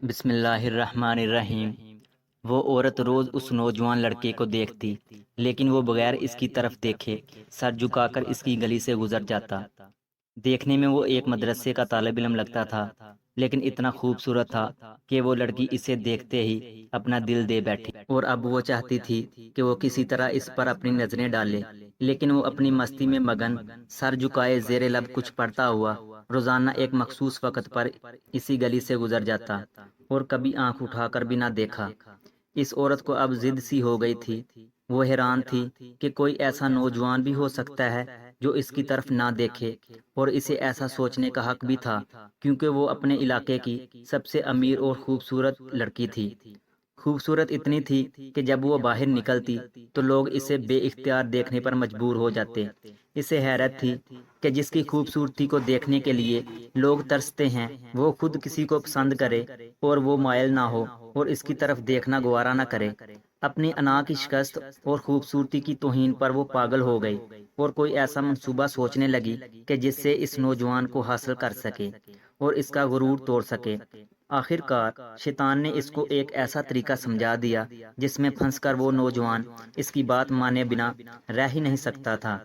بسم اللہ الرحمن الرحیم۔ وہ عورت روز اس نوجوان لڑکے کو دیکھتی، لیکن وہ بغیر اس کی طرف دیکھے سر جھکا کر اس کی گلی سے گزر جاتا۔ دیکھنے میں وہ ایک مدرسے کا طالب علم لگتا تھا، لیکن اتنا خوبصورت تھا کہ وہ لڑکی اسے دیکھتے ہی اپنا دل دے بیٹھی، اور اب وہ چاہتی تھی کہ وہ کسی طرح اس پر اپنی نظریں ڈالے، لیکن وہ اپنی مستی میں مگن، سر جھکائے زیر لب کچھ پڑھتا ہوا روزانہ ایک مخصوص وقت پر اسی گلی سے گزر جاتا، اور کبھی آنکھ اٹھا کر بھی نہ دیکھا۔ اس عورت کو اب ضد سی ہو گئی تھی۔ وہ حیران تھی کہ کوئی ایسا نوجوان بھی ہو سکتا ہے جو اس کی طرف نہ دیکھے، اور اسے ایسا سوچنے کا حق بھی تھا کیونکہ وہ اپنے علاقے کی سب سے امیر اور خوبصورت لڑکی تھی۔ خوبصورت اتنی تھی کہ جب وہ باہر نکلتی تو لوگ اسے بے اختیار دیکھنے پر مجبور ہو جاتے۔ اسے حیرت تھی کہ جس کی خوبصورتی کو دیکھنے کے لیے لوگ ترستے ہیں، وہ خود کسی کو پسند کرے اور وہ مائل نہ ہو اور اس کی طرف دیکھنا گوارا نہ کرے۔ اپنی انا کی شکست اور خوبصورتی کی توہین پر وہ پاگل ہو گئی، اور کوئی ایسا منصوبہ سوچنے لگی کہ جس سے اس نوجوان کو حاصل کر سکے اور اس کا غرور توڑ سکے۔ آخر کار شیطان نے اس کو ایک ایسا طریقہ سمجھا دیا جس میں پھنس کر وہ نوجوان اس کی بات مانے بنا رہ ہی نہیں سکتا تھا۔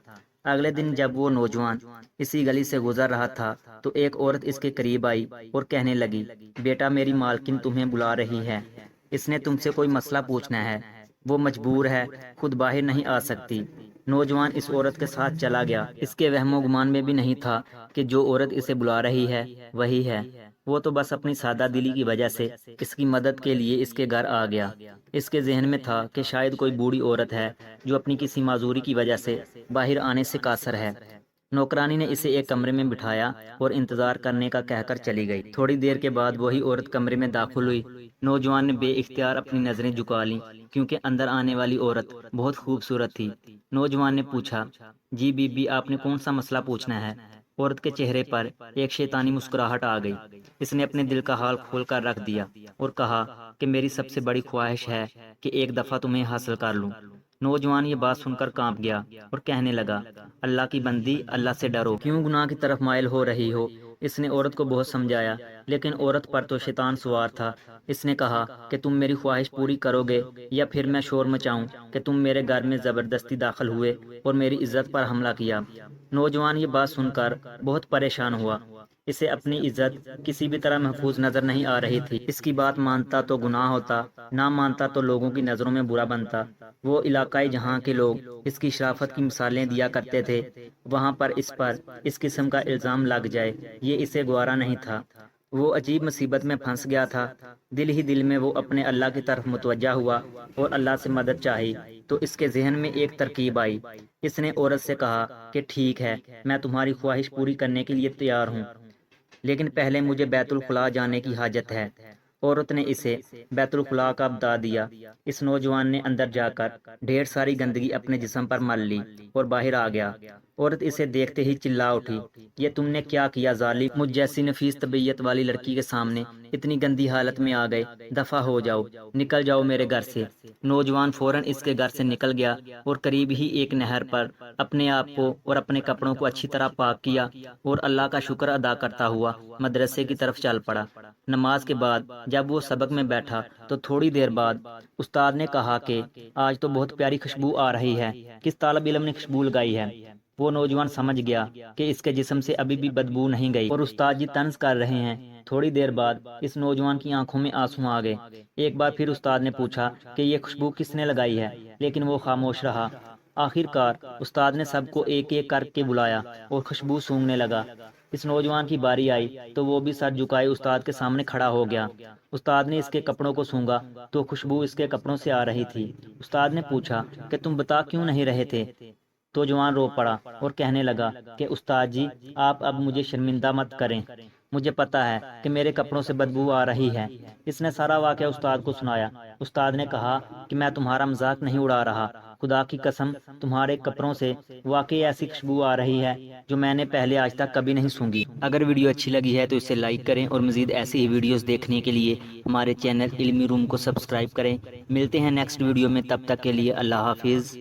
اگلے دن جب وہ نوجوان اسی گلی سے گزر رہا تھا تو ایک عورت اس کے قریب آئی اور کہنے لگی، بیٹا میری مالکن تمہیں بلا رہی ہے، اس نے تم سے کوئی مسئلہ پوچھنا ہے، وہ مجبور ہے، خود باہر نہیں آ سکتی۔ نوجوان اس عورت کے ساتھ چلا گیا۔ اس کے وہم و گمان میں بھی نہیں تھا کہ جو عورت اسے بلا رہی ہے وہی ہے۔ وہ تو بس اپنی سادہ دلی کی وجہ سے اس کی مدد کے لیے اس کے گھر آ گیا۔ اس کے ذہن میں تھا کہ شاید کوئی بوڑھی عورت ہے جو اپنی کسی معذوری کی وجہ سے باہر آنے سے قاصر ہے۔ نوکرانی نے اسے ایک کمرے میں بٹھایا اور انتظار کرنے کا کہہ کر چلی گئی۔ تھوڑی دیر کے بعد وہی عورت کمرے میں داخل ہوئی۔ نوجوان نے بے اختیار اپنی نظریں جھکا لیں کیونکہ اندر آنے والی عورت بہت خوبصورت تھی۔ نوجوان نے پوچھا، جی بی بی، آپ نے کون سا مسئلہ پوچھنا ہے؟ عورت کے چہرے پر ایک شیطانی مسکراہٹ آ گئی۔ اس نے اپنے دل کا حال کھول کر رکھ دیا اور کہا کہ میری سب سے بڑی خواہش ہے کہ ایک دفعہ تمہیں حاصل کر لوں۔ نوجوان یہ بات سن کر کانپ گیا اور کہنے لگا، اللہ کی بندی، اللہ سے ڈرو، کیوں گناہ کی طرف مائل ہو رہی ہو؟ اس نے عورت کو بہت سمجھایا، لیکن عورت پر تو شیطان سوار تھا۔ اس نے کہا کہ تم میری خواہش پوری کرو گے یا پھر میں شور مچاؤں کہ تم میرے گھر میں زبردستی داخل ہوئے اور میری عزت پر حملہ کیا۔ نوجوان یہ بات سن کر بہت پریشان ہوا۔ اسے اپنی عزت کسی بھی طرح محفوظ نظر نہیں آ رہی تھی۔ اس کی بات مانتا تو گناہ ہوتا، نہ مانتا تو لوگوں کی نظروں میں برا بنتا۔ وہ علاقائی جہاں کے لوگ اس کی شرافت کی مثالیں دیا کرتے تھے، وہاں پر اس قسم کا الزام لگ جائے یہ اسے گوارا نہیں تھا۔ وہ عجیب مصیبت میں پھنس گیا تھا۔ دل ہی دل میں وہ اپنے اللہ کی طرف متوجہ ہوا اور اللہ سے مدد چاہی تو اس کے ذہن میں ایک ترکیب آئی۔ اس نے عورت سے کہا کہ ٹھیک ہے، میں تمہاری خواہش پوری کرنے کے لیے تیار ہوں، لیکن پہلے مجھے بیت الخلاء جانے کی حاجت ہے۔ عورت نے اسے بیت الخلاء کا بتا دیا۔ اس نوجوان نے اندر جا کر ڈھیر ساری گندگی اپنے جسم پر مل لی اور باہر آ گیا۔ عورت اسے دیکھتے ہی چلا اٹھی، یہ تم نے کیا کیا ظالم؟ مجھ جیسی نفیس طبیعت والی لڑکی کے سامنے اتنی گندی حالت میں آ گئے، دفع ہو جاؤ، نکل جاؤ میرے گھر سے۔ نوجوان فوراً اس کے گھر سے نکل گیا اور قریب ہی ایک نہر پر اپنے آپ کو اور اپنے کپڑوں کو اچھی طرح پاک کیا اور اللہ کا شکر ادا کرتا ہوا مدرسے کی طرف چل پڑا۔ نماز کے بعد جب وہ سبق میں بیٹھا تو تھوڑی دیر بعد استاد نے کہا کہ آج تو بہت پیاری خوشبو آ رہی ہے، کس طالب علم نے خوشبو لگائی ہے؟ وہ نوجوان سمجھ گیا کہ اس کے جسم سے ابھی بھی بدبو نہیں گئی اور استاد جی طنز کر رہے ہیں۔ تھوڑی دیر بعد اس نوجوان کی آنکھوں میں آنسو آ گئے۔ ایک بار پھر استاد نے پوچھا کہ یہ خوشبو کس نے لگائی ہے، لیکن وہ خاموش رہا۔ آخر کار استاد نے سب کو ایک ایک کر کے بلایا اور خوشبو سونگھنے لگا۔ اس نوجوان کی باری آئی تو وہ بھی سر جھکائے استاد کے سامنے کھڑا ہو گیا۔ استاد نے اس کے کپڑوں کو سونگھا تو خوشبو اس کے کپڑوں سے آ رہی تھی۔ استاد نے پوچھا کہ تم بتا کیوں نہیں رہے تھے؟ تو جوان رو پڑا اور کہنے لگا کہ استاد جی، آپ اب مجھے شرمندہ مت کریں، مجھے پتا ہے کہ میرے کپڑوں سے بدبو آ رہی ہے۔ اس نے سارا واقعہ استاد کو سنایا۔ استاد نے کہا کہ میں تمہارا مذاق نہیں اڑا رہا، خدا کی قسم تمہارے کپڑوں سے واقعی ایسی خوشبو آ رہی ہے جو میں نے پہلے آج تک کبھی نہیں سونگھی۔ اگر ویڈیو اچھی لگی ہے تو اسے لائک کریں اور مزید ایسی ہی ویڈیوز دیکھنے کے لیے ہمارے چینل علمی روم کو سبسکرائب کریں۔ ملتے ہیں نیکسٹ ویڈیو میں، تب تک کے لیے اللہ حافظ۔